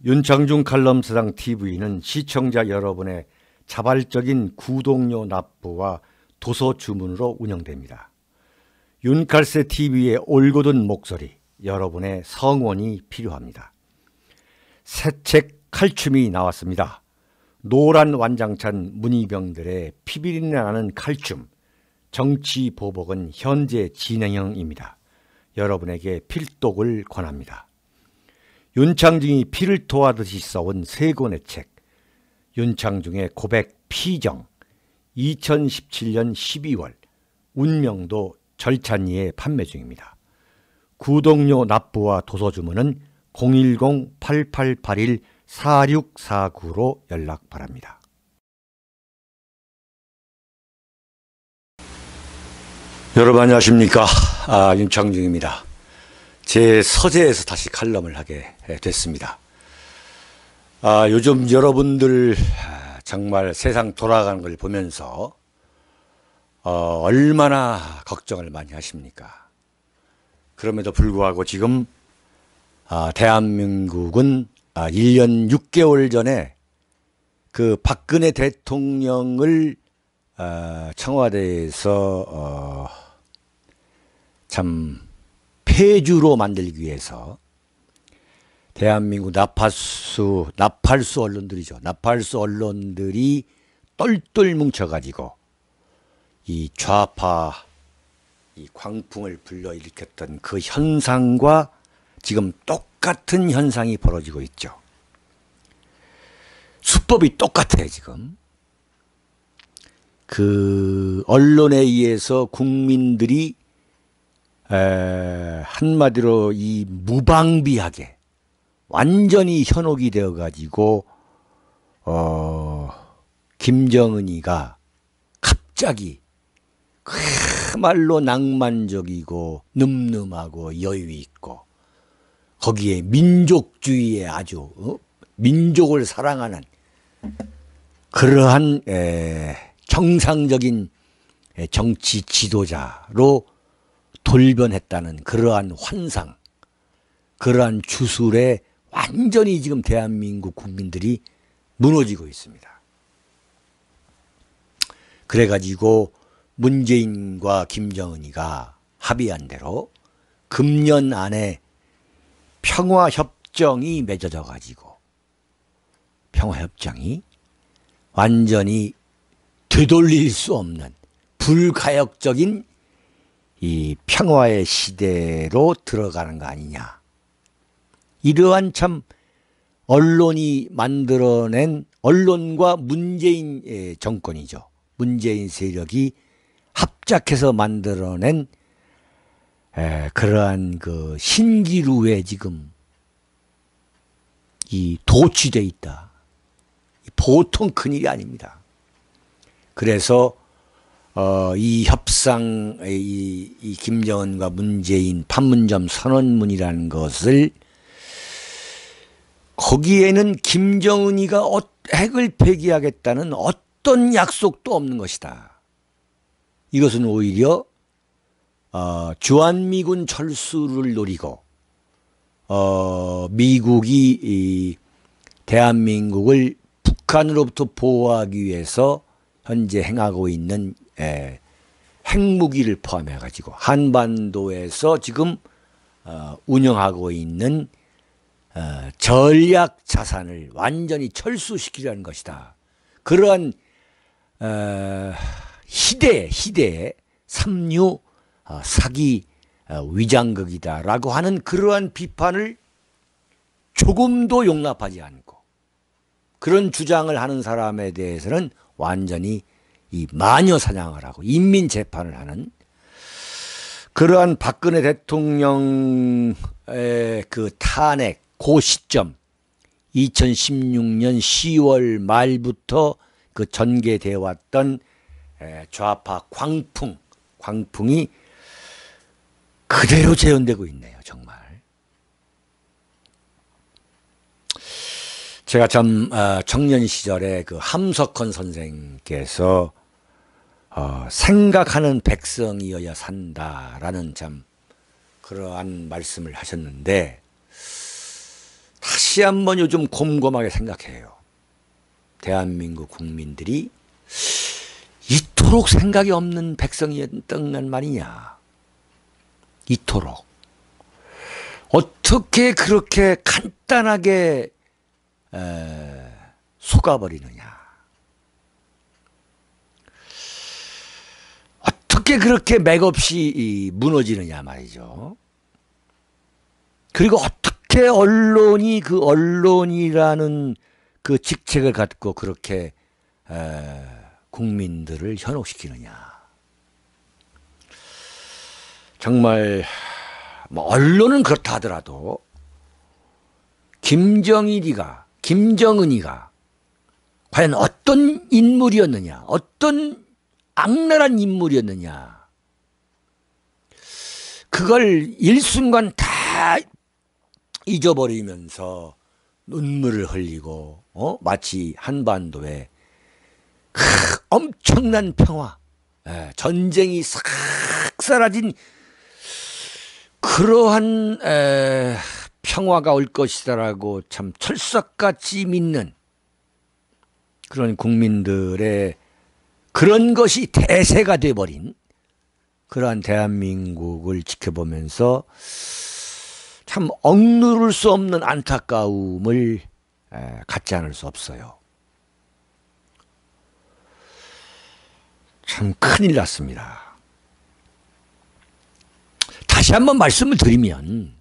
윤창중 칼럼사상 TV는 시청자 여러분의 자발적인 구독료 납부와 도서 주문으로 운영됩니다. 윤칼세 TV의 올곧은 목소리, 여러분의 성원이 필요합니다. 새 책 칼춤이 나왔습니다. 노란 완장찬 문희병들의 피비린내 나는 칼춤, 정치 보복은 현재 진행형입니다. 여러분에게 필독을 권합니다. 윤창중이 피를 토하듯이 써온 세 권의 책, 윤창중의 고백 피정, 2017년 12월, 운명도 절찬리에 판매 중입니다. 구독료 납부와 도서 주문은 010-8881-4649로 연락 바랍니다. 여러분 안녕하십니까? 윤창중입니다. 제 서재에서 다시 칼럼을 하게 됐습니다. 요즘 여러분들 정말 세상 돌아가는 걸 보면서 얼마나 걱정을 많이 하십니까? 그럼에도 불구하고 지금 대한민국은 1년 6개월 전에 그 박근혜 대통령을 청와대에서 참 폐주로 만들기 위해서 대한민국 나팔수 언론들이죠. 나팔수 언론들이 똘똘 뭉쳐가지고 이 좌파 이 광풍을 불러일으켰던 그 현상과 지금 똑같은 현상이 벌어지고 있죠. 수법이 똑같아요, 지금. 그 언론에 의해서 국민들이 한마디로 이 무방비하게 완전히 현혹이 되어 가지고 김정은이가 갑자기 그야말로 낭만적이고 늠름하고 여유 있고 거기에 민족주의에 아주 민족을 사랑하는 그러한 정상적인 정치 지도자로 돌변했다는 그러한 환상, 그러한 주술에 완전히 지금 대한민국 국민들이 무너지고 있습니다. 그래가지고 문재인과 김정은이가 합의한 대로 금년 안에 평화협정이 맺어져 가지고 평화협정이 완전히 되돌릴 수 없는 불가역적인 이 평화의 시대로 들어가는 거 아니냐. 이러한 참 언론이 만들어낸 언론과 문재인 정권이죠. 문재인 세력이 합작해서 만들어낸 그러한 그 신기루에 지금 이 도취되어 있다. 보통 큰일이 아닙니다. 그래서 이 협상, 이 김정은과 문재인 판문점 선언문이라는 것을 거기에는 김정은이가 핵을 폐기하겠다는 어떤 약속도 없는 것이다. 이것은 오히려 주한미군 철수를 노리고 미국이 이 대한민국을 북한으로부터 보호하기 위해서 현재 행하고 있는 핵무기를 포함해 가지고 한반도에서 지금 운영하고 있는 전략 자산을 완전히 철수시키려는 것이다. 그러한 희대의 삼류 사기 위장극이다라고 하는 그러한 비판을 조금도 용납하지 않고 그런 주장을 하는 사람에 대해서는 완전히 이 마녀 사냥을 하고 인민 재판을 하는 그러한 박근혜 대통령의 그 탄핵 그 시점 2016년 10월 말부터 그 전개되어 왔던 좌파 광풍이 그대로 재현되고 있네요. 정말. 제가 참 청년 시절에 그 함석헌 선생께서 생각하는 백성이어야 산다라는 참 그러한 말씀을 하셨는데 다시 한번 요즘 곰곰하게 생각해요. 대한민국 국민들이 이토록 생각이 없는 백성이었던 말이냐. 이토록. 어떻게 그렇게 간단하게 속아버리느냐. 어떻게 그렇게 맥없이 무너지느냐 말이죠. 그리고 어떻게 언론이 그 언론이라는 그 직책을 갖고 그렇게 국민들을 현혹시키느냐. 정말 뭐 언론은 그렇다 하더라도 김정은이가 과연 어떤 인물이었느냐, 어떤 악랄한 인물이었느냐, 그걸 일순간 다 잊어버리면서 눈물을 흘리고 마치 한반도에 엄청난 평화, 전쟁이 싹 사라진 그러한 평화가 올 것이다라고 참 철석같이 믿는 그런 국민들의 그런 것이 대세가 돼버린 그러한 대한민국을 지켜보면서 참 억누를 수 없는 안타까움을 갖지 않을 수 없어요. 참 큰일 났습니다. 다시 한번 말씀을 드리면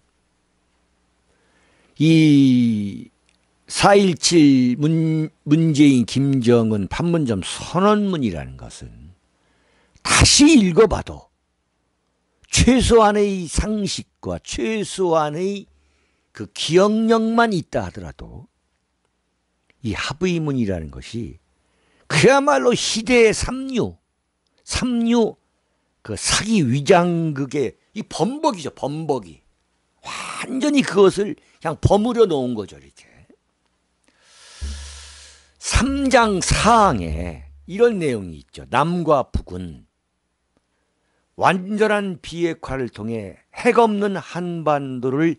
이 4.17 문재인 김정은 판문점 선언문이라는 것은 다시 읽어봐도 최소한의 상식과 최소한의 그 기억력만 있다 하더라도 이 합의문이라는 것이 그야말로 희대의 삼류 그 사기 위장극의 이 범벅이죠. 범벅이 완전히 그것을 그냥 버무려 놓은 거죠. 이렇게 3장 4항에 이런 내용이 있죠. 남과 북은 완전한 비핵화를 통해 핵 없는 한반도를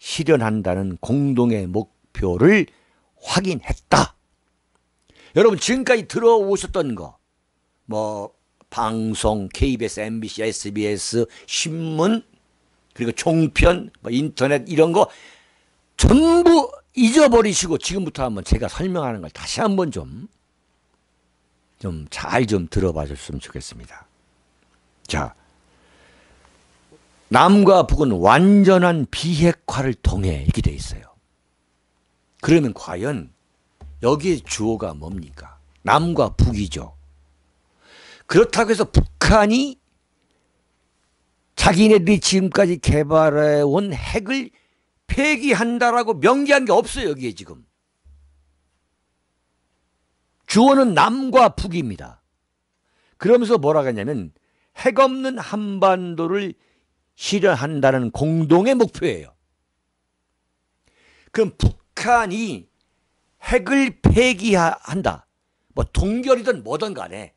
실현한다는 공동의 목표를 확인했다. 여러분 지금까지 들어오셨던 거 뭐 방송, KBS, MBC, SBS, 신문, 그리고 종편, 뭐 인터넷 이런 거 전부 잊어버리시고 지금부터 한번 제가 설명하는 걸 다시 한번 좀 잘 좀 들어봐 줬으면 좋겠습니다. 자, 남과 북은 완전한 비핵화를 통해 이렇게 돼 있어요. 그러면 과연 여기에 주어가 뭡니까? 남과 북이죠. 그렇다고 해서 북한이 자기네들이 지금까지 개발해온 핵을 폐기한다라고 명기한 게 없어요. 여기에 지금. 주어는 남과 북입니다. 그러면서 뭐라고 하냐면 핵 없는 한반도를 실현한다는 공동의 목표예요. 그럼 북한이 핵을 폐기한다. 뭐 동결이든 뭐든 간에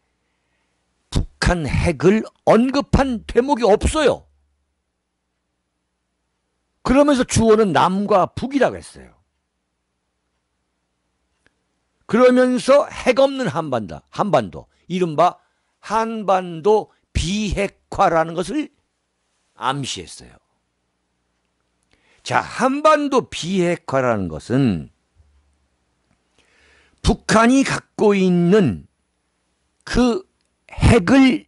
북한 핵을 언급한 대목이 없어요. 그러면서 주어는 남과 북이라고 했어요. 그러면서 핵 없는 한반도, 이른바 한반도 비핵화라는 것을 암시했어요. 자, 한반도 비핵화라는 것은 북한이 갖고 있는 그 핵을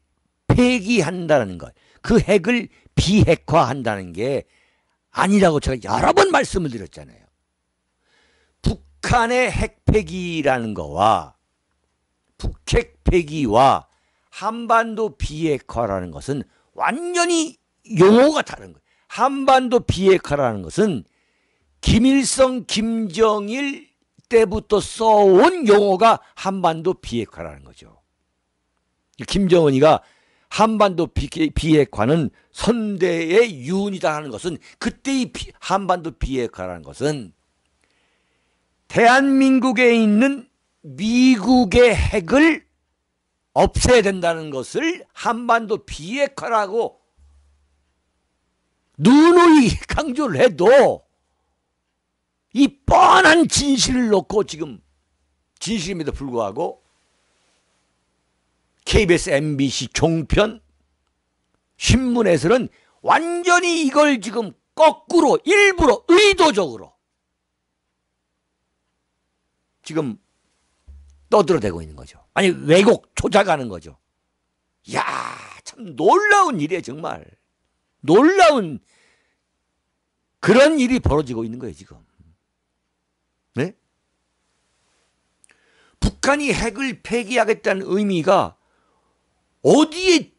폐기한다는 것, 그 핵을 비핵화한다는 게 아니라고 제가 여러 번 말씀을 드렸잖아요. 북한의 핵 폐기라는 거와 북핵 폐기와 한반도 비핵화라는 것은 완전히 용어가 다른 거예요. 한반도 비핵화라는 것은 김일성, 김정일 때부터 써온 용어가 한반도 비핵화라는 거죠. 김정은이가 한반도 비핵화는 선대의 유운이다 하는 것은 그때의 한반도 비핵화라는 것은 대한민국에 있는 미국의 핵을 없애야 된다는 것을 한반도 비핵화라고 누누이 강조를 해도 이 뻔한 진실을 놓고 지금 진실임에도 불구하고 KBS, MBC 종편 신문에서는 완전히 이걸 지금 거꾸로 일부러 의도적으로 지금 떠들어대고 있는 거죠. 아니 왜곡 조작하는 거죠. 이야, 참 놀라운 일이에요. 정말 놀라운 그런 일이 벌어지고 있는 거예요 지금. 네? 북한이 핵을 폐기하겠다는 의미가 어디에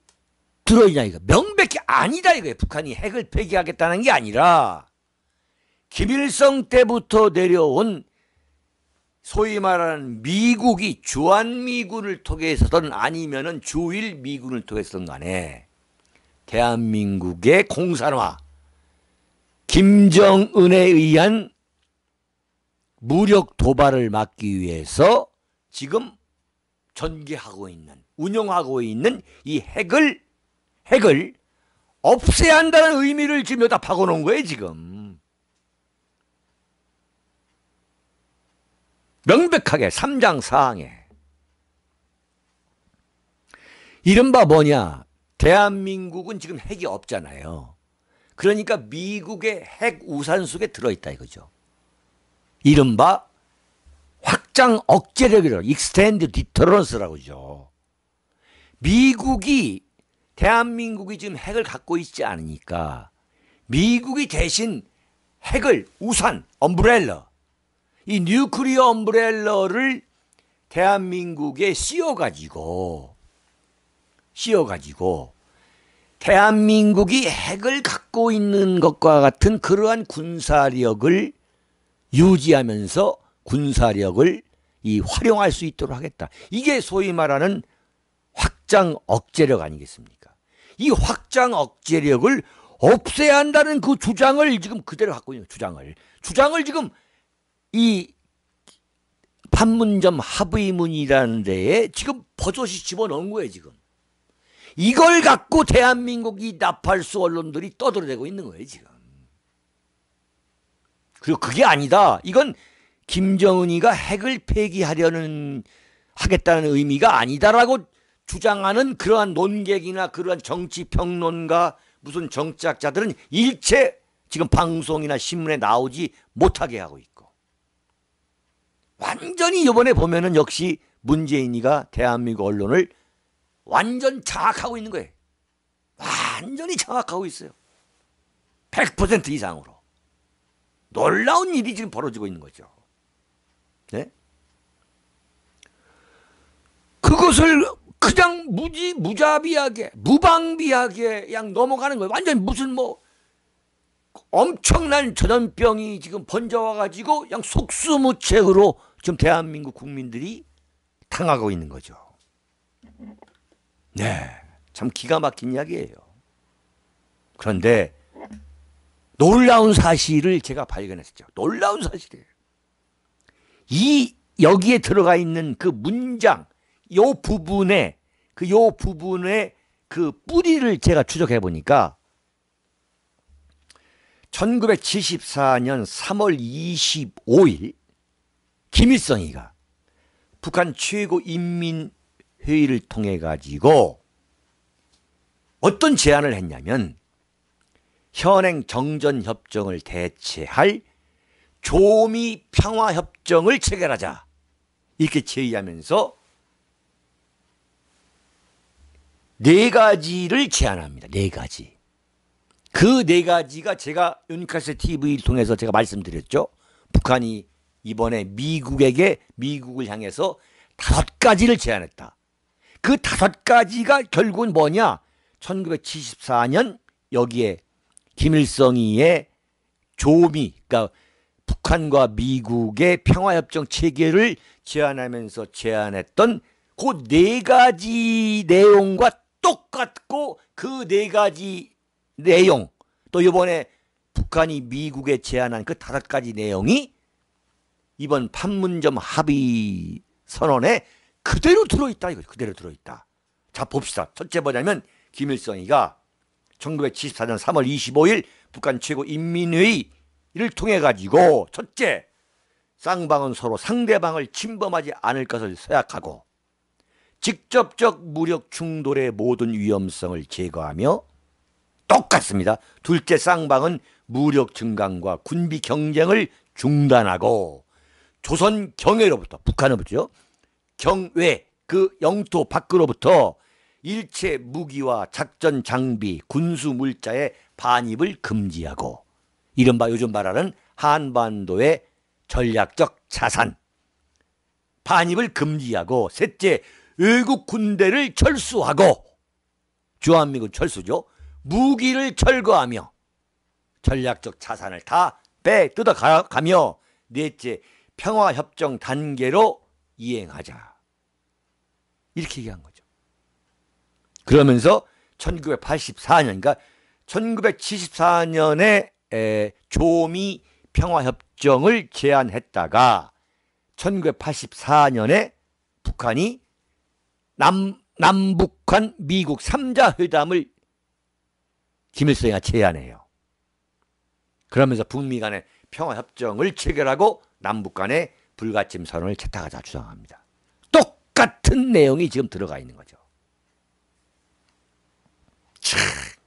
들어있냐 이거. 명백히 아니다 이거예요. 북한이 핵을 폐기하겠다는 게 아니라 김일성 때부터 내려온 소위 말하는 미국이 주한미군을 통해서든 아니면은 주일미군을 통해서든 간에 대한민국의 공산화, 김정은에 의한 무력 도발을 막기 위해서 지금 전개하고 있는, 운영하고 있는 이 핵을 없애야 한다는 의미를 지금 여기다 박아놓은 거예요 지금. 명백하게 3장 4항에 이른바 뭐냐, 대한민국은 지금 핵이 없잖아요. 그러니까 미국의 핵 우산 속에 들어있다 이거죠. 이른바 확장 억제력이라고, 익스텐드 디터런스라고 하죠. 미국이, 대한민국이 지금 핵을 갖고 있지 않으니까 미국이 대신 핵을, 우산, 엄브렐러, 이 뉴클리어 엄브렐러를 대한민국에 씌워가지고 대한민국이 핵을 갖고 있는 것과 같은 그러한 군사력을 유지하면서 군사력을 활용할 수 있도록 하겠다. 이게 소위 말하는 확장 억제력 아니겠습니까? 이 확장 억제력을 없애야 한다는 그 주장을 지금 그대로 갖고 있는 주장을 지금 이 판문점 합의문이라는 데에 지금 버젓이 집어넣은 거예요 지금. 이걸 갖고 대한민국이 나팔수 언론들이 떠들어대고 있는 거예요 지금. 그리고 그게 아니다, 이건 김정은이가 핵을 하겠다는 의미가 아니다라고 주장하는 그러한 논객이나 그러한 정치평론가, 무슨 정치학자들은 일체 지금 방송이나 신문에 나오지 못하게 하고 있고, 완전히 이번에 보면은 역시 문재인이가 대한민국 언론을 완전 장악하고 있는 거예요. 완전히 장악하고 있어요. 100% 이상으로. 놀라운 일이 지금 벌어지고 있는 거죠. 네? 그것을 그냥 무자비하게, 무방비하게 그냥 넘어가는 거예요. 완전 무슨 뭐 엄청난 전염병이 지금 번져와가지고 그냥 속수무책으로 지금 대한민국 국민들이 당하고 있는 거죠. 네, 참 기가 막힌 이야기예요. 그런데 놀라운 사실을 제가 발견했죠. 놀라운 사실이에요. 여기에 들어가 있는 그 문장, 요 부분의 그 뿌리를 제가 추적해 보니까 1974년 3월 25일 김일성이가 북한 최고인민회의를 통해 가지고 어떤 제안을 했냐면 현행 정전협정을 대체할 조미 평화협정을 체결하자, 이렇게 제의하면서 4가지를 제안합니다. 4가지. 그 4가지가 제가 유니카스 TV를 통해서 제가 말씀드렸죠. 북한이 이번에 미국을 향해서 5가지를 제안했다. 그 5가지가 결국은 뭐냐, 1974년 여기에 김일성이의 조미, 그러니까 북한과 미국의 평화협정 체결을 제안하면서 제안했던 그 4가지 내용과 똑같고, 그 4가지 내용, 또 이번에 북한이 미국에 제안한 그 5가지 내용이 이번 판문점 합의 선언에 그대로 들어있다. 이거 그대로 들어있다. 자, 봅시다. 첫째 뭐냐면 김일성이가 1974년 3월 25일 북한 최고인민회의 이를 통해 가지고 첫째, 쌍방은 서로 상대방을 침범하지 않을 것을 생각하고 직접적 무력 충돌의 모든 위험성을 제거하며 똑같습니다. 둘째, 쌍방은 무력 증강과 군비 경쟁을 중단하고 조선 경외로부터, 북한으로부터 경외, 그 영토 밖으로부터 일체 무기와 작전 장비, 군수 물자의 반입을 금지하고 이른바 요즘 말하는 한반도의 전략적 자산 반입을 금지하고 셋째, 외국 군대를 철수하고 주한미군 철수죠. 무기를 철거하며 전략적 자산을 다 뜯어가며 넷째, 평화협정 단계로 이행하자. 이렇게 얘기한 거죠. 그러면서 1984년, 그러니까 1974년에 조미 평화협정을 제안했다가 1984년에 북한이 남북한 미국 3자 회담을 김일성이가 제안해요. 그러면서 북미 간의 평화협정을 체결하고 남북 간의 불가침 선언을 채택하자 주장합니다. 똑같은 내용이 지금 들어가 있는 거죠. 참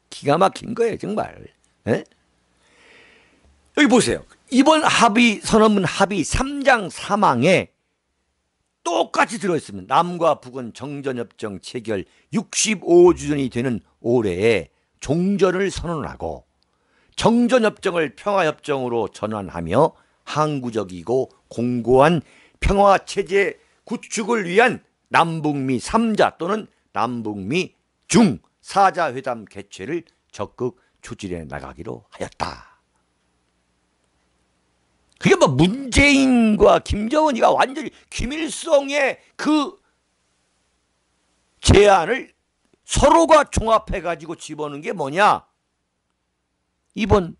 기가 막힌 거예요, 정말. 에? 여기 보세요. 이번 합의, 선언문 합의 3장 3항에 똑같이 들어있습니다. 남과 북은 정전협정 체결 65주년이 되는 올해에 종전을 선언하고 정전협정을 평화협정으로 전환하며 항구적이고 공고한 평화체제 구축을 위한 남북미 3자 또는 남북미 중 4자 회담 개최를 적극 추진해 나가기로 하였다. 그게 뭐 문재인과 김정은이가 완전히 김일성의 그 제안을 서로가 종합해가지고 집어넣은 게 뭐냐? 이번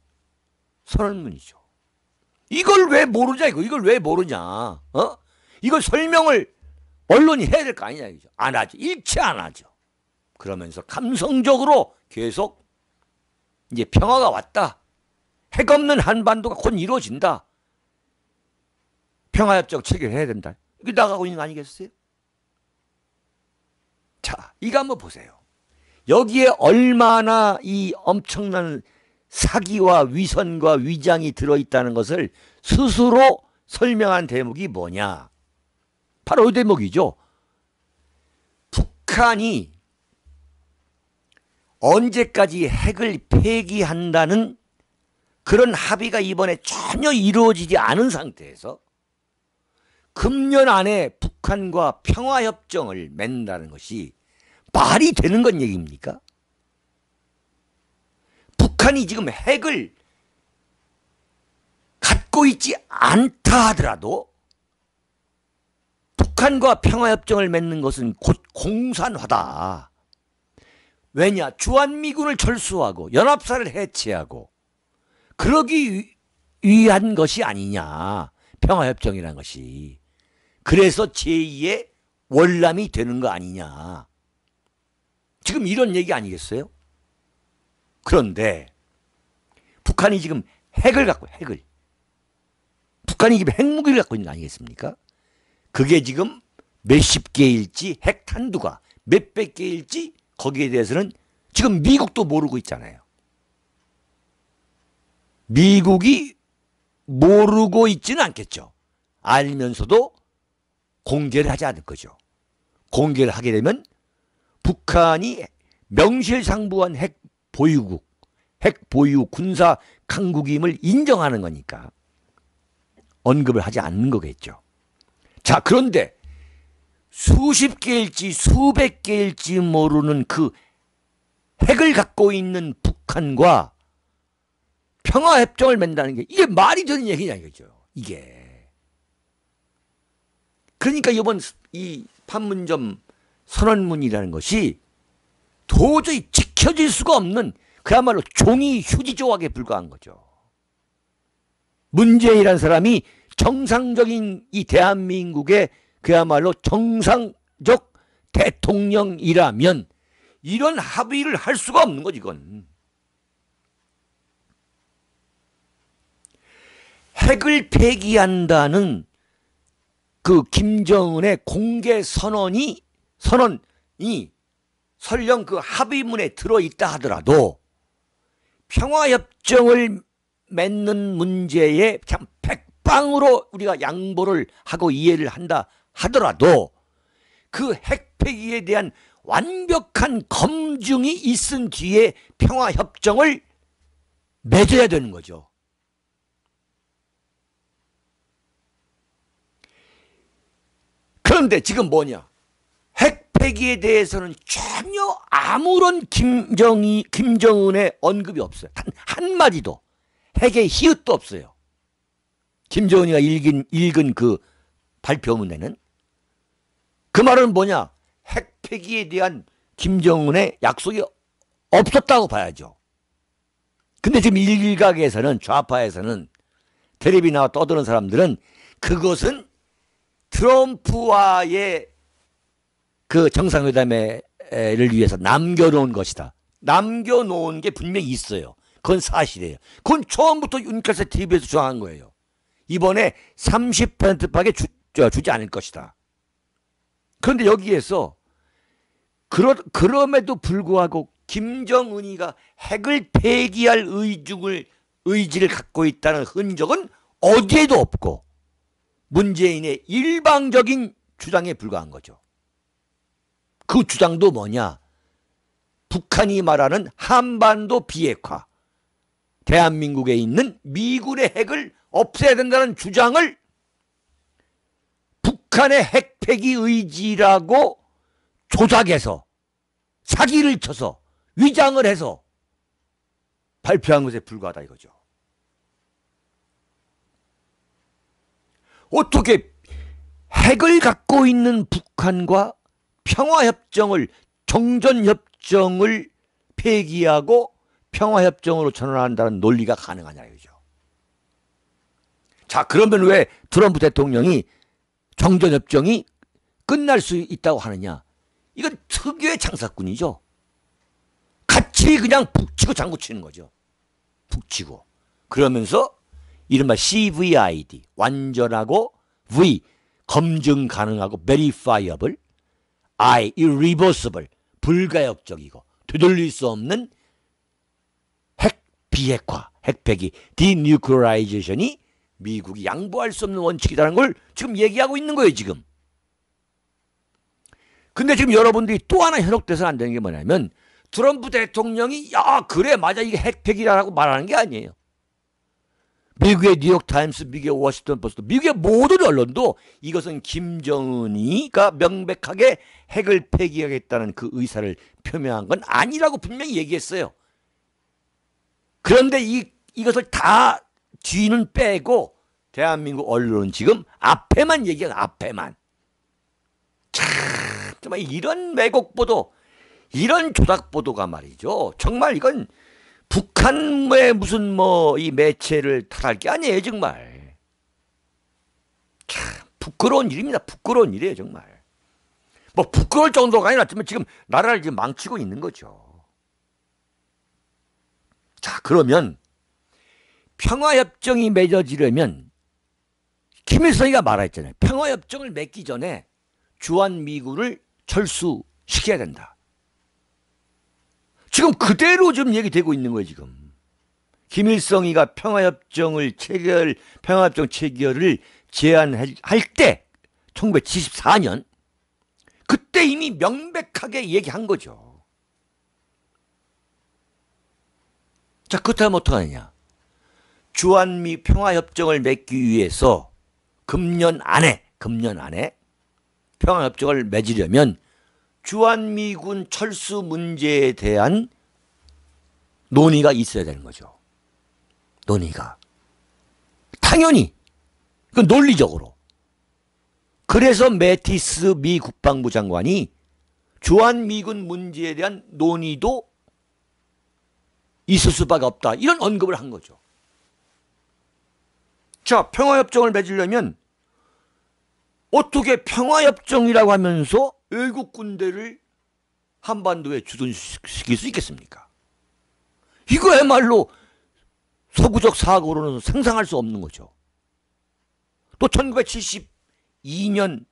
선언문이죠. 이걸 왜 모르냐, 이걸 왜 모르냐? 어? 이걸 설명을 언론이 해야 될 거 아니냐, 이죠. 안 하죠. 일체 안 하죠. 그러면서 감성적으로 계속 이제 평화가 왔다. 핵 없는 한반도가 곧 이루어진다. 평화협정 체결해야 된다. 이게 나가고 있는 거 아니겠어요? 자, 이거 한번 보세요. 여기에 얼마나 이 엄청난 사기와 위선과 위장이 들어있다는 것을 스스로 설명한 대목이 뭐냐? 바로 이 대목이죠. 북한이 언제까지 핵을 폐기한다는 그런 합의가 이번에 전혀 이루어지지 않은 상태에서 금년 안에 북한과 평화협정을 맺는다는 것이 말이 되는 건 얘기입니까? 북한이 지금 핵을 갖고 있지 않다 하더라도 북한과 평화협정을 맺는 것은 곧 공산화다. 왜냐? 주한미군을 철수하고 연합사를 해체하고 그러기 위한 것이 아니냐. 평화협정이라는 것이. 그래서 제2의 월남이 되는 거 아니냐. 지금 이런 얘기 아니겠어요? 그런데 북한이 지금 핵을 갖고 북한이 지금 핵무기를 갖고 있는 거 아니겠습니까? 그게 지금 몇십 개일지 핵 탄두가 몇백 개일지 거기에 대해서는 지금 미국도 모르고 있잖아요. 미국이 모르고 있지는 않겠죠. 알면서도 공개를 하지 않을 거죠. 공개를 하게 되면 북한이 명실상부한 핵 보유국, 핵 보유 군사 강국임을 인정하는 거니까 언급을 하지 않는 거겠죠. 자, 그런데 수십 개일지 수백 개일지 모르는 그 핵을 갖고 있는 북한과 평화협정을 맺는다는 게 이게 말이 되는 얘기냐 이거죠. 이게. 그러니까 이번 이 판문점 선언문이라는 것이 도저히 지켜질 수가 없는 그야말로 종이 휴지 조각에 불과한 거죠. 문재인이라는 사람이 정상적인 이 대한민국의 그야말로 정상적 대통령이라면 이런 합의를 할 수가 없는 거지, 이건. 핵을 폐기한다는 그 김정은의 공개 선언이 설령 그 합의문에 들어있다 하더라도 평화협정을 맺는 문제에 참 백방으로 우리가 양보를 하고 이해를 한다 하더라도 그 핵폐기에 대한 완벽한 검증이 있은 뒤에 평화협정을 맺어야 되는 거죠. 그런데 지금 뭐냐? 핵폐기에 대해서는 전혀 아무런 김정은의 언급이 없어요. 한마디도. 핵의 히읗도 없어요. 김정은이가 읽은 그 발표문에는. 그 말은 뭐냐? 핵폐기에 대한 김정은의 약속이 없었다고 봐야죠. 근데 지금 일각에서는, 좌파에서는, 텔레비 나와 떠드는 사람들은 그것은 트럼프와의 그 정상회담을 위해서 남겨놓은 것이다. 남겨놓은 게 분명히 있어요. 그건 사실이에요. 그건 처음부터 윤카세 TV에서 주장한 거예요. 이번에 30%밖에 주지 않을 것이다. 그런데 여기에서 그럼에도 불구하고 김정은이가 핵을 폐기할 의지를 갖고 있다는 흔적은 어디에도 없고 문재인의 일방적인 주장에 불과한 거죠. 그 주장도 뭐냐? 북한이 말하는 한반도 비핵화, 대한민국에 있는 미군의 핵을 없애야 된다는 주장을 북한의 핵 폐기 의지라고 조작해서 사기를 쳐서 위장을 해서 발표한 것에 불과하다 이거죠. 어떻게 핵을 갖고 있는 북한과 평화협정을, 정전협정을 폐기하고 평화협정으로 전환한다는 논리가 가능하냐 이거죠. 자, 그러면 왜 트럼프 대통령이 정전협정이 끝날 수 있다고 하느냐? 이건 특유의 장사꾼이죠. 같이 그냥 북치고 장구치는 거죠. 북치고. 그러면서 이른바 CVID, 완전하고, V, 검증 가능하고, verifiable, I, irreversible, 불가역적이고 되돌릴 수 없는 핵 비핵화, 핵폐기, denuclearization이 미국이 양보할 수 없는 원칙이라는 걸 지금 얘기하고 있는 거예요, 지금. 근데 지금 여러분들이 또 하나 현혹돼서는 안 되는 게 뭐냐면 트럼프 대통령이 야 그래 맞아 이게 핵폐기라고 말하는 게 아니에요. 미국의 뉴욕타임스, 미국의 워싱턴 포스트, 미국의 모든 언론도 이것은 김정은이가 명백하게 핵을 폐기하겠다는 그 의사를 표명한 건 아니라고 분명히 얘기했어요. 그런데 이것을 다 뒤는 빼고 대한민국 언론은 지금 앞에만 얘기하는 앞에만. 참 정말 이런 왜곡 보도, 이런 조작 보도가 말이죠. 정말 이건 북한의 무슨 이 매체를 탓할 게 아니에요, 정말. 참 부끄러운 일입니다. 부끄러운 일이에요, 정말. 뭐 부끄러울 정도가 아니라 지금 나라를 지금 망치고 있는 거죠. 자, 그러면 평화협정이 맺어지려면 김일성이가 말했잖아요. 평화협정을 맺기 전에 주한미군을 철수시켜야 된다. 지금 그대로 좀 얘기되고 있는 거예요, 지금. 김일성이가 평화협정 체결을 제안할 때, 1974년, 그때 이미 명백하게 얘기한 거죠. 자, 그렇다면 어떡하느냐. 주한미 평화협정을 맺기 위해서 금년 안에 평화협정을 맺으려면 주한미군 철수 문제에 대한 논의가 있어야 되는 거죠. 논의가. 당연히. 그 논리적으로. 그래서 매티스 미 국방부 장관이 주한미군 문제에 대한 논의도 있을 수밖에 없다. 이런 언급을 한 거죠. 자, 평화협정을 맺으려면 어떻게 평화협정이라고 하면서 외국 군대를 한반도에 주둔시킬 수 있겠습니까? 이거야말로 서구적 사고로는 상상할 수 없는 거죠. 또 1972년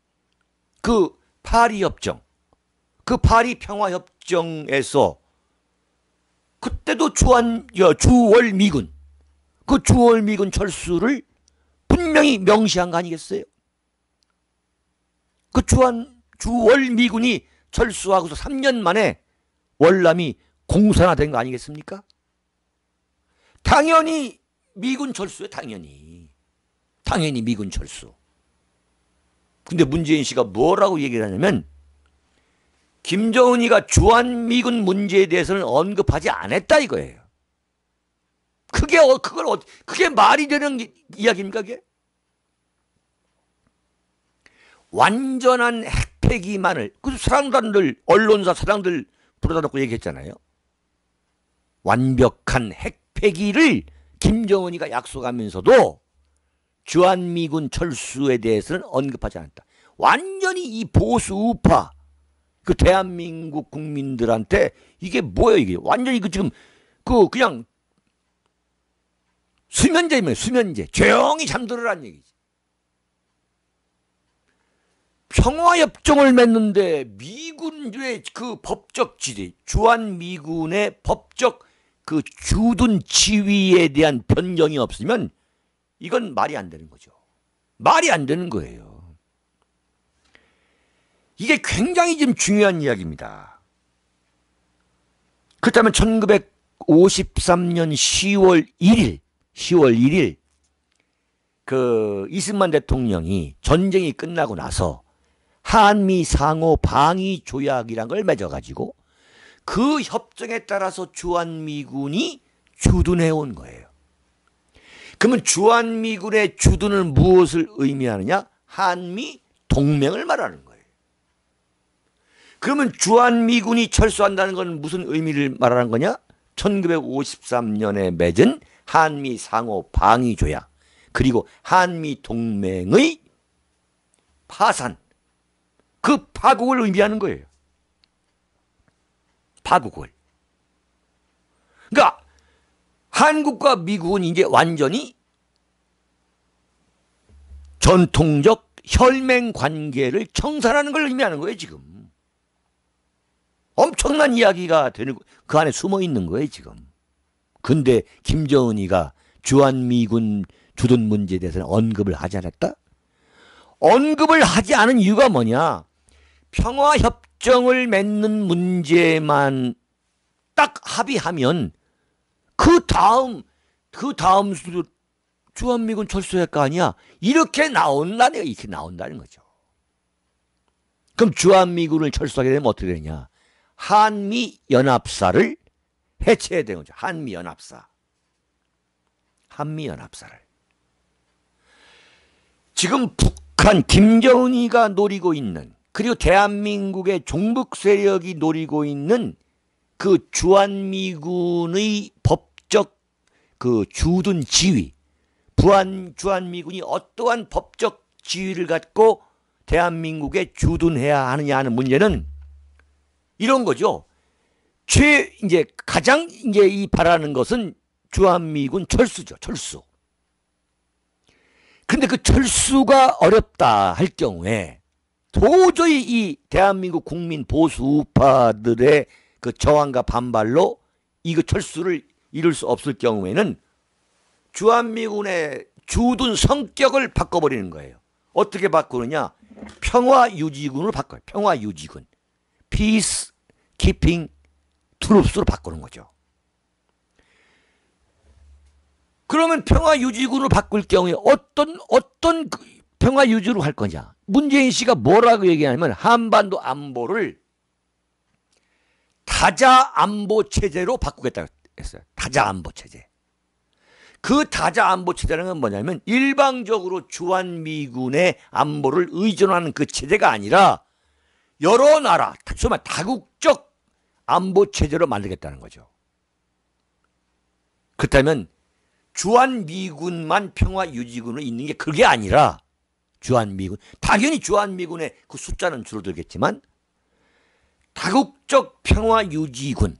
그 파리 협정, 그 파리 평화 협정에서 그때도 주월 미군, 그 주월 미군 철수를 분명히 명시한 거 아니겠어요? 그 주월 미군이 철수하고서 3년 만에 월남이 공산화된 거 아니겠습니까? 당연히 미군 철수에 당연히 미군 철수. 근데 문재인 씨가 뭐라고 얘기를 하냐면 김정은이가 주한미군 문제에 대해서는 언급하지 않았다 이거예요. 그게 말이 되는 이야기입니까 그게? 완전한 핵폐기만을 그 사람들 언론사 사람들 불러다 놓고 얘기했잖아요. 완벽한 핵폐기를 김정은이가 약속하면서도 주한미군 철수에 대해서는 언급하지 않았다. 완전히 이 보수 우파 그 대한민국 국민들한테 이게 뭐예요 이게? 완전히 그 지금 그냥 수면제입니다. 수면제. 조용히 잠들으란 얘기지. 평화협정을 맺는데 미군의 그 법적 지위, 주한미군의 법적 그 주둔 지위에 대한 변경이 없으면 이건 말이 안 되는 거죠. 말이 안 되는 거예요. 이게 굉장히 좀 중요한 이야기입니다. 그렇다면 1953년 10월 1일 그 이승만 대통령이 전쟁이 끝나고 나서 한미 상호 방위 조약이란 걸 맺어가지고 그 협정에 따라서 주한미군이 주둔해 온 거예요. 그러면 주한미군의 주둔은 무엇을 의미하느냐? 한미 동맹을 말하는 거예요. 그러면 주한미군이 철수한다는 건 무슨 의미를 말하는 거냐? 1953년에 맺은 한미 상호 방위 조약 그리고 한미 동맹의 파산, 그 파국을 의미하는 거예요. 파국을. 그러니까 한국과 미국은 이제 완전히 전통적 혈맹 관계를 청산하는 걸 의미하는 거예요, 지금. 엄청난 이야기가 되는 그 안에 숨어 있는 거예요, 지금. 근데 김정은이가 주한미군 주둔 문제에 대해서는 언급을 하지 않았다? 언급을 하지 않은 이유가 뭐냐? 평화협정을 맺는 문제만 딱 합의하면 그 다음 주한미군 철수할 거 아니야? 이렇게 나온다는 거죠. 그럼 주한미군을 철수하게 되면 어떻게 되냐? 한미연합사를 해체해야 되는 거죠. 한미연합사를. 지금 북한 김정은이가 노리고 있는, 그리고 대한민국의 종북 세력이 노리고 있는 그 주한미군의 법적 그 주둔 지위, 주한미군이 어떠한 법적 지위를 갖고 대한민국에 주둔해야 하느냐 하는 문제는 이런 거죠. 가장 이 바라는 것은 주한미군 철수죠. 철수. 근데 그 철수가 어렵다 할 경우에 도저히 이 대한민국 국민 보수 우파들의 그 저항과 반발로 이거 철수를 이룰 수 없을 경우에는 주한미군의 주둔 성격을 바꿔버리는 거예요. 어떻게 바꾸느냐? 평화유지군으로 바꿔요. 평화유지군. Peace Keeping Troops로 바꾸는 거죠. 그러면 평화유지군으로 바꿀 경우에 어떤 평화유지로 할 거냐? 문재인 씨가 뭐라고 얘기하냐면 한반도 안보를 다자안보체제로 바꾸겠다고 했어요. 다자안보체제. 그 다자안보체제라는 건 뭐냐면 일방적으로 주한미군의 안보를 의존하는 그 체제가 아니라 여러 나라, 정말 다국적 안보체제로 만들겠다는 거죠. 그렇다면 주한미군만 평화유지군으로 있는 게 그게 아니라 주한미군, 당연히 주한미군의 그 숫자는 줄어들겠지만 다국적 평화유지군,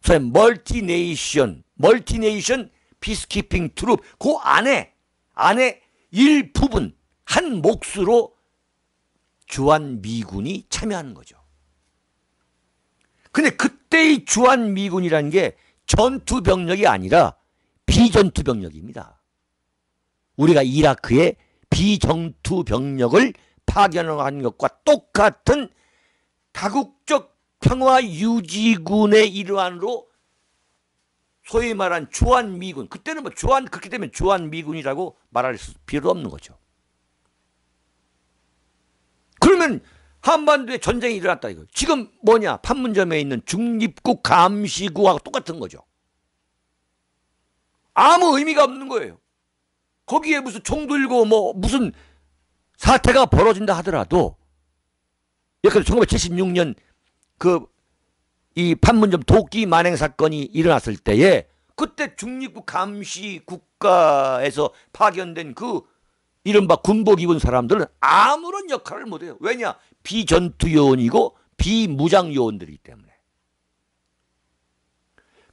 소위 멀티네이션 피스키핑 트룹, 그 안에 일부분 한 몫으로 주한미군이 참여하는 거죠. 근데 그때의 주한미군이라는 게 전투병력이 아니라 비전투병력입니다. 우리가 이라크에 비전투병력을 파견한 것과 똑같은 다국적 평화유지군의 일환으로 소위 말한 주한미군, 그때는 뭐 그렇게 되면 주한미군이라고 말할 필요도 없는 거죠. 그러면 한반도에 전쟁이 일어났다 이거. 지금 뭐냐? 판문점에 있는 중립국 감시구하고 똑같은 거죠. 아무 의미가 없는 거예요. 거기에 무슨 총 들고 뭐 무슨 사태가 벌어진다 하더라도, 예컨대 1976년 이 판문점 도끼 만행 사건이 일어났을 때에 그때 중립국 감시 국가에서 파견된 그 이른바 군복 입은 사람들은 아무런 역할을 못해요. 왜냐? 비전투 요원이고 비무장 요원들이기 때문에.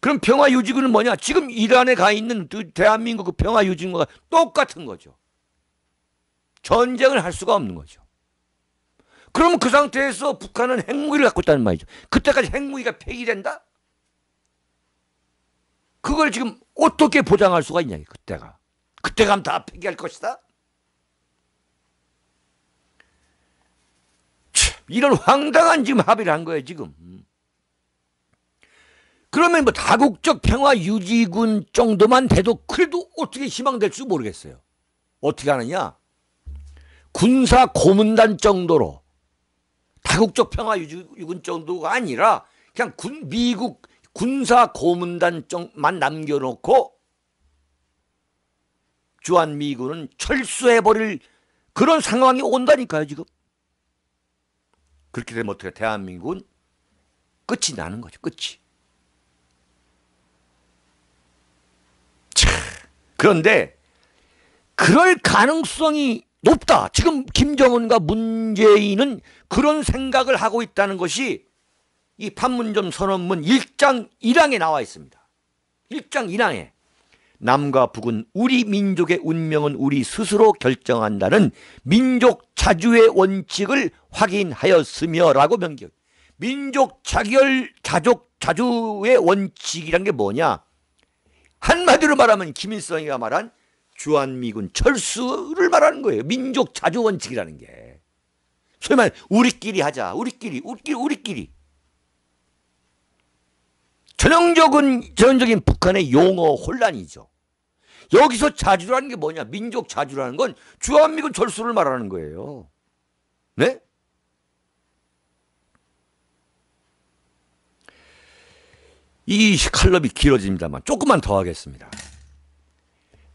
그럼 평화유지군은 뭐냐? 지금 이란에 가 있는 대한민국 그 평화유지군과 똑같은 거죠. 전쟁을 할 수가 없는 거죠. 그러면 그 상태에서 북한은 핵무기를 갖고 있다는 말이죠. 그때까지 핵무기가 폐기된다? 그걸 지금 어떻게 보장할 수가 있냐, 그때가. 그때 가면 다 폐기할 것이다? 참, 이런 황당한 지금 합의를 한 거예요, 지금. 그러면 뭐 다국적 평화유지군 정도만 돼도 그래도 어떻게 희망될지 모르겠어요. 어떻게 하느냐? 군사 고문단 정도로, 다국적 평화유지군 정도가 아니라 그냥 미국 군사 고문단만 남겨놓고 주한미군은 철수해버릴 그런 상황이 온다니까요, 지금. 그렇게 되면 어떻게 대한민국은 끝이 나는 거죠, 끝이. 차, 그런데 그럴 가능성이 높다. 지금 김정은과 문재인은 그런 생각을 하고 있다는 것이 이 판문점 선언문 1장 1항에 나와 있습니다. 1장 1항에 남과 북은 우리 민족의 운명은 우리 스스로 결정한다는 민족 자주의 원칙을 확인하였으며 라고 명기합니다. 민족 자주의 원칙이란 게 뭐냐? 한마디로 말하면 김일성이가 말한 주한미군 철수를 말하는 거예요. 민족 자주 원칙이라는 게. 소위 말해 우리끼리 하자. 우리끼리. 전형적인 북한의 용어 혼란이죠. 여기서 자주라는 게 뭐냐? 민족 자주라는 건 주한미군 철수를 말하는 거예요. 네? 이 칼럼이 길어집니다만 조금만 더 하겠습니다.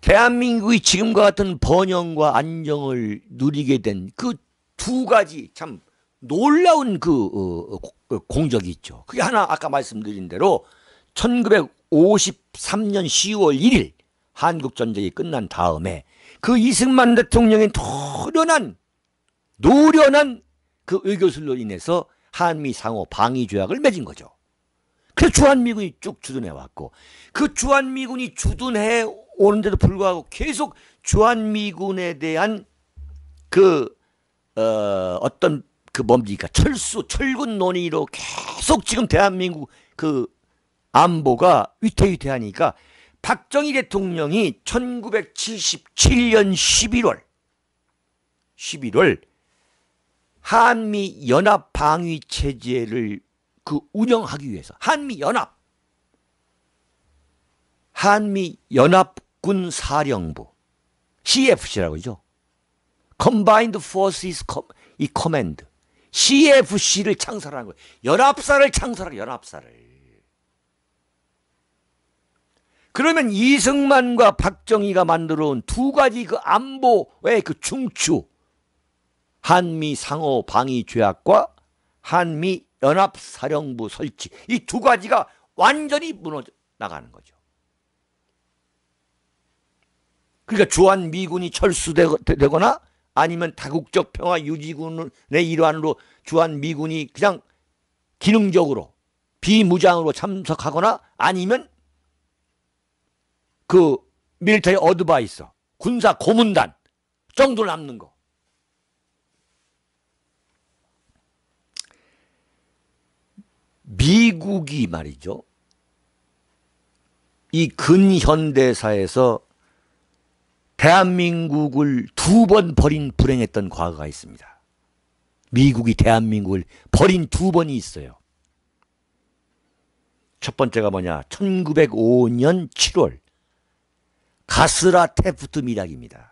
대한민국이 지금과 같은 번영과 안정을 누리게 된 그 두 가지 참 놀라운 공적이 있죠. 그게 하나 아까 말씀드린 대로 1953년 10월 1일 한국전쟁이 끝난 다음에 그 이승만 대통령의 노련한 그 의교술로 인해서 한미 상호 방위 조약을 맺은 거죠. 그래서 주한미군이 쭉 주둔해 왔고, 그 주한미군이 주둔해 오는데도 불구하고 계속 주한미군에 대한 철군 논의로 계속 지금 대한민국 그 안보가 위태위태하니까 박정희 대통령이 1977년 11월 한미 연합 방위 체제를 운영하기 위해서 한미 연합군 사령부 CFC라고 하죠. Combined Forces Command CFC를 창설한 거예요. 연합사를 창설한 연합사를. 그러면 이승만과 박정희가 만들어 온 두 가지 그 안보의 그 중추, 한미 상호 방위 조약과 한미 연합사령부 설치, 이 두 가지가 완전히 무너져 나가는 거죠. 그러니까 주한미군이 철수되거나 아니면 다국적 평화유지군의 일환으로 주한미군이 그냥 기능적으로 비무장으로 참석하거나 아니면 그 밀리터리 어드바이서 군사 고문단 정도 남는 거. 미국이 말이죠. 이 근현대사에서 대한민국을 2번 버린 불행했던 과거가 있습니다. 미국이 대한민국을 버린 2번이 있어요. 첫 번째가 뭐냐? 1905년 7월 가스라 테프트 밀약입니다.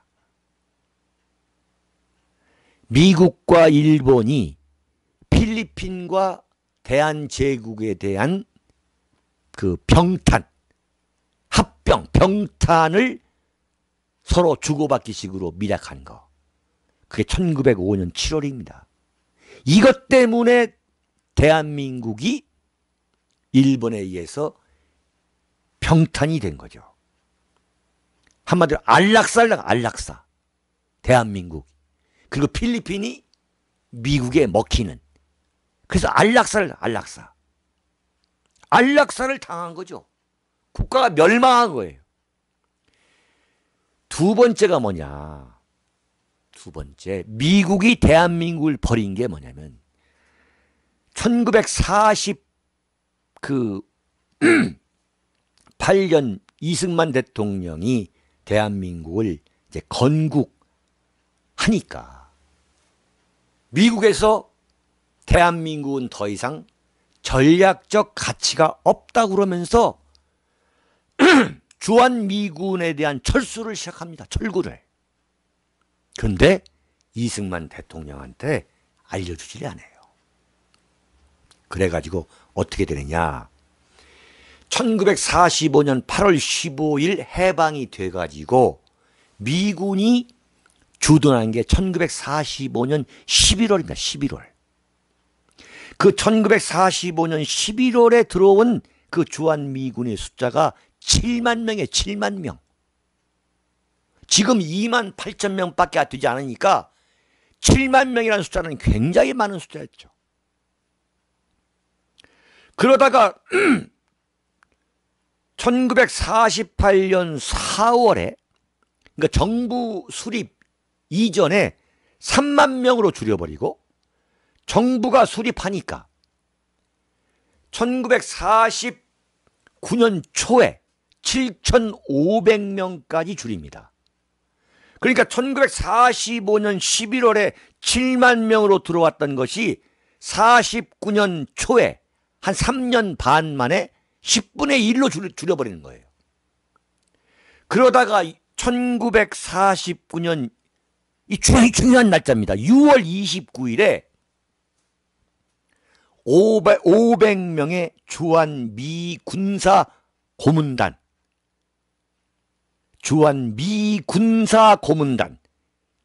미국과 일본이 필리핀과 대한제국에 대한 그 병탄, 합병, 병탄을 서로 주고받기 식으로 밀약한 거. 그게 1905년 7월입니다. 이것 때문에 대한민국이 일본에 의해서 병탄이 된 거죠. 한마디로 안락사. 대한민국. 그리고 필리핀이 미국에 먹히는. 그래서 안락사를 당한 거죠. 국가가 멸망한 거예요. 두 번째가 뭐냐? 두 번째, 미국이 대한민국을 버린 게 뭐냐면 1948년 이승만 대통령이 대한민국을 이제 건국하니까 미국에서 대한민국은 더 이상 전략적 가치가 없다고 그러면서 주한미군에 대한 철수를 시작합니다. 철구를. 그런데 이승만 대통령한테 알려주질 않아요. 그래가지고 어떻게 되느냐. 1945년 8월 15일 해방이 돼가지고 미군이 주둔한 게 1945년 11월입니다. 11월. 그 1945년 11월에 들어온 그 주한미군의 숫자가 7만 명이에요. 7만 명. 지금 2만 8천 명밖에 되지 않으니까 7만 명이라는 숫자는 굉장히 많은 숫자였죠. 그러다가 1948년 4월에 그러니까 정부 수립 이전에 3만 명으로 줄여버리고 정부가 수립하니까 1949년 초에 7,500명까지 줄입니다. 그러니까 1945년 11월에 7만 명으로 들어왔던 것이 49년 초에 한 3년 반 만에 10분의 1로 줄여버리는 거예요. 그러다가 1949년 이 중요한 날짜입니다. 6월 29일에 500명의 주한미 군사 고문단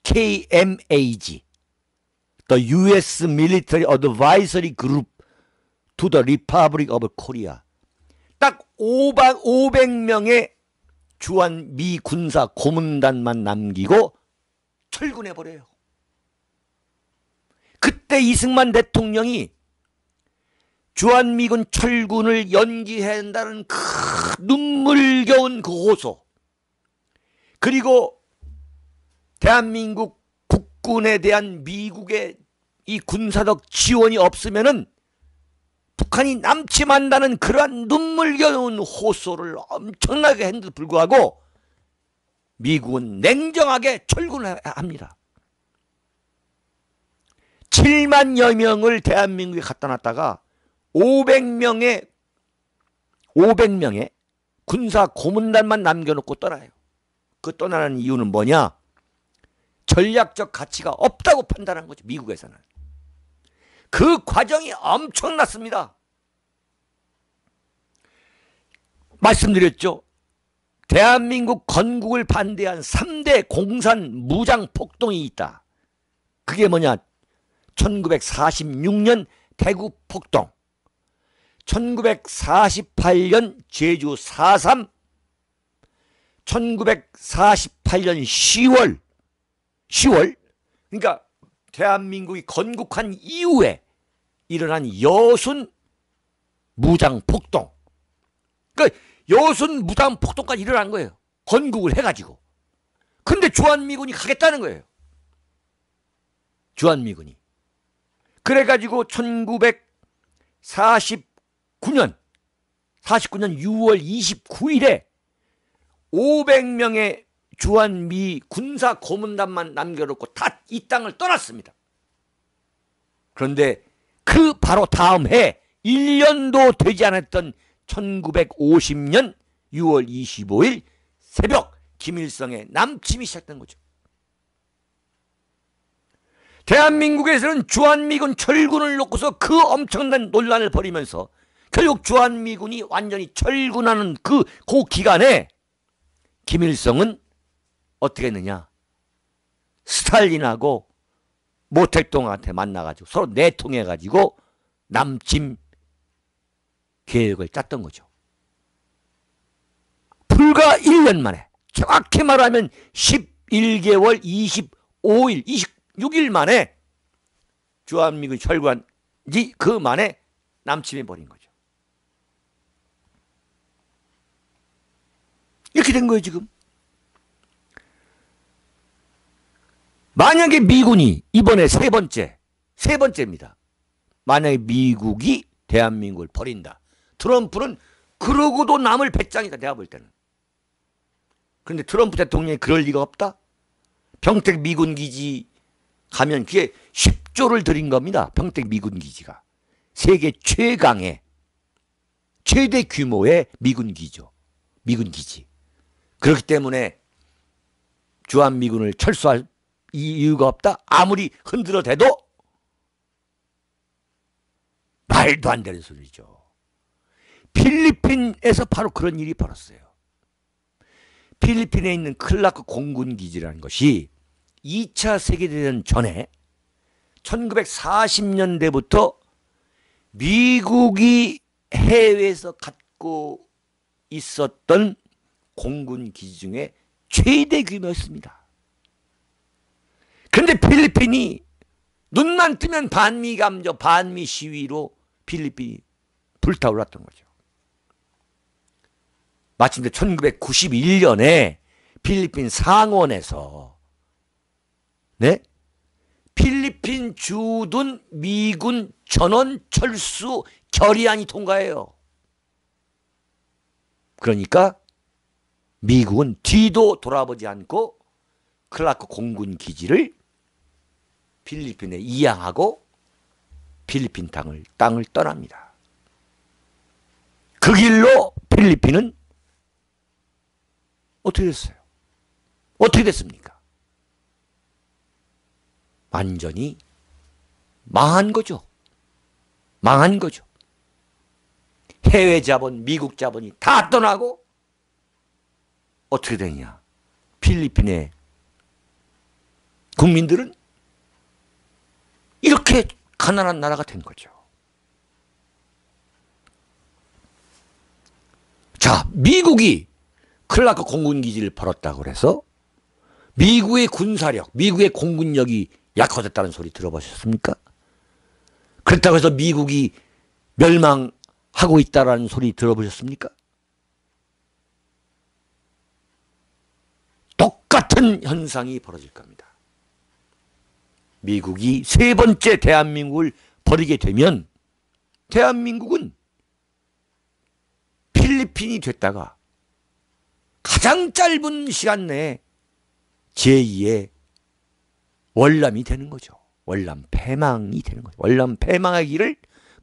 KMAG The U.S. Military Advisory Group to the Republic of Korea 딱 500명의 주한미 군사 고문단만 남기고 철군해버려요. 그때 이승만 대통령이 주한미군 철군을 연기해야 한다는 그 눈물겨운 그 호소, 그리고 대한민국 국군에 대한 미국의 이 군사적 지원이 없으면은 북한이 남침한다는 그러한 눈물겨운 호소를 엄청나게 했는데도 불구하고 미국은 냉정하게 철군을 합니다. 7만여 명을 대한민국에 갖다 놨다가 500명의 군사 고문단만 남겨놓고 떠나요. 그 떠나는 이유는 뭐냐? 전략적 가치가 없다고 판단한 거죠. 미국에서는. 그 과정이 엄청났습니다. 말씀드렸죠. 대한민국 건국을 반대한 3대 공산 무장 폭동이 있다. 그게 뭐냐? 1946년 대구 폭동, 1948년 제주 4.3, 1948년 10월, 그러니까 대한민국이 건국한 이후에 일어난 여순 무장 폭동. 그러니까 여순 무장 폭동까지 일어난 거예요. 건국을 해가지고. 근데 주한미군이 가겠다는 거예요. 주한미군이. 그래가지고 1949년 6월 29일에 500명의 주한미 군사 고문단만 남겨놓고 다 이 땅을 떠났습니다. 그런데 그 바로 다음 해 1년도 되지 않았던 1950년 6월 25일 새벽 김일성의 남침이 시작된 거죠. 대한민국에서는 주한미군 철군을 놓고서 그 엄청난 논란을 벌이면서 결국 주한미군이 완전히 철군하는 그 기간에 김일성은 어떻게 했느냐. 스탈린하고 모택동한테 만나가지고 서로 내통해가지고 남침 계획을 짰던 거죠. 불과 1년 만에, 정확히 말하면 11개월 25일, 26일 만에 주한미군이 철군한 지 그 만에 남침해버린 거죠. 이렇게 된 거예요, 지금. 만약에 미군이 이번에 세 번째입니다. 만약에 미국이 대한민국을 버린다. 트럼프는 그러고도 남을 배짱이다, 내가 볼 때는. 그런데 트럼프 대통령이 그럴 리가 없다. 평택 미군 기지 가면 그게 10조를 들인 겁니다. 평택 미군 기지가. 세계 최강의 최대 규모의 미군 기지죠. 미군 기지. 그렇기 때문에 주한미군을 철수할 이유가 없다. 아무리 흔들어대도 말도 안 되는 소리죠. 필리핀에서 바로 그런 일이 벌었어요. 필리핀에 있는 클라크 공군기지라는 것이 2차 세계대전 전에 1940년대부터 미국이 해외에서 갖고 있었던 공군기지 중에 최대 규모였습니다. 그런데 필리핀이 눈만 뜨면 반미 감정, 반미 시위로 필리핀이 불타올랐던 거죠. 마침내 1991년에 필리핀 상원에서 필리핀 주둔 미군 전원 철수 결의안이 통과해요. 그러니까 미국은 뒤도 돌아보지 않고 클라크 공군 기지를 필리핀에 이양하고 필리핀 땅을 떠납니다. 그 길로 필리핀은 어떻게 됐어요? 어떻게 됐습니까? 완전히 망한 거죠. 망한 거죠. 해외 자본, 미국 자본이 다 떠나고 어떻게 되냐? 필리핀의 국민들은 이렇게 가난한 나라가 된 거죠. 자, 미국이 클라크 공군기지를 벌었다고 해서 미국의 군사력, 미국의 공군력이 약화됐다는 소리 들어보셨습니까? 그렇다고 해서 미국이 멸망하고 있다는 소리 들어보셨습니까? 똑같은 현상이 벌어질 겁니다. 미국이 세 번째 대한민국을 버리게 되면 대한민국은 필리핀이 됐다가 가장 짧은 시간 내에 제2의 월남이 되는 거죠. 월남 패망이 되는 거죠. 월남 패망의 길을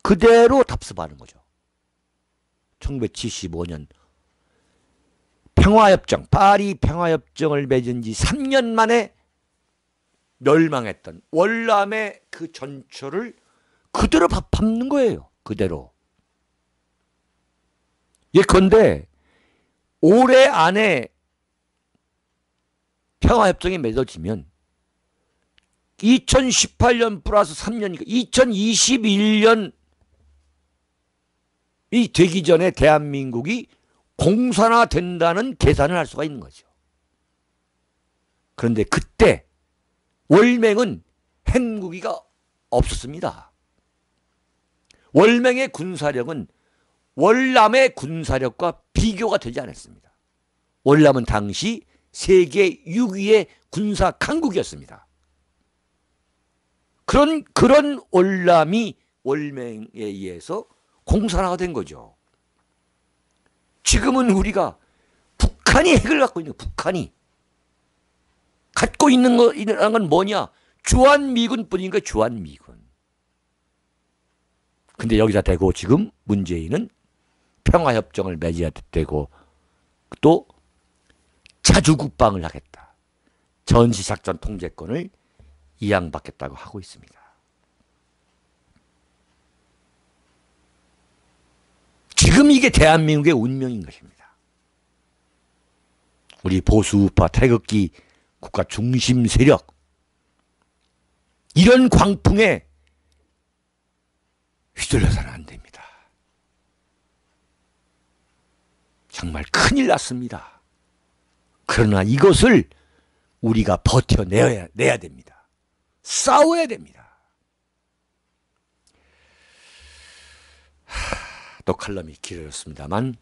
그대로 답습하는 거죠. 1975년 평화협정, 파리 평화협정을 맺은 지 3년 만에 멸망했던 월남의 그 전철을 그대로 밟는 거예요. 그대로. 예컨대 올해 안에 평화협정이 맺어지면 2018년 플러스 3년이니까 2021년이 되기 전에 대한민국이 공산화된다는 계산을 할 수가 있는 거죠. 그런데 그때 월맹은 핵무기가 없었습니다. 월맹의 군사력은 월남의 군사력과 비교가 되지 않았습니다. 월남은 당시 세계 6위의 군사 강국이었습니다. 그런 월남이 월맹에 의해서 공산화가 된 거죠. 지금은 우리가 북한이 핵을 갖고 있는 거예요. 북한이 갖고 있는 건 뭐냐? 주한미군뿐인 거예요. 주한미군. 근데 여기다 대고 지금 문재인은 평화협정을 맺어야 되고 또 자주국방을 하겠다. 전시작전 통제권을 이양받겠다고 하고 있습니다. 지금 이게 대한민국의 운명인 것입니다. 우리 보수우파 태극기 국가 중심 세력 이런 광풍에 휘둘려서는 안 됩니다. 정말 큰일 났습니다. 그러나 이것을 우리가 버텨내야 됩니다. 싸워야 됩니다. 또 칼럼이 길어졌습니다만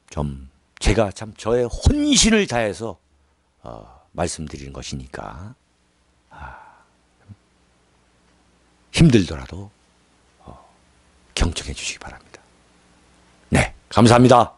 좀 제가 참 저의 혼신을 다해서 말씀드리는 것이니까 힘들더라도 경청해 주시기 바랍니다. 네, 감사합니다.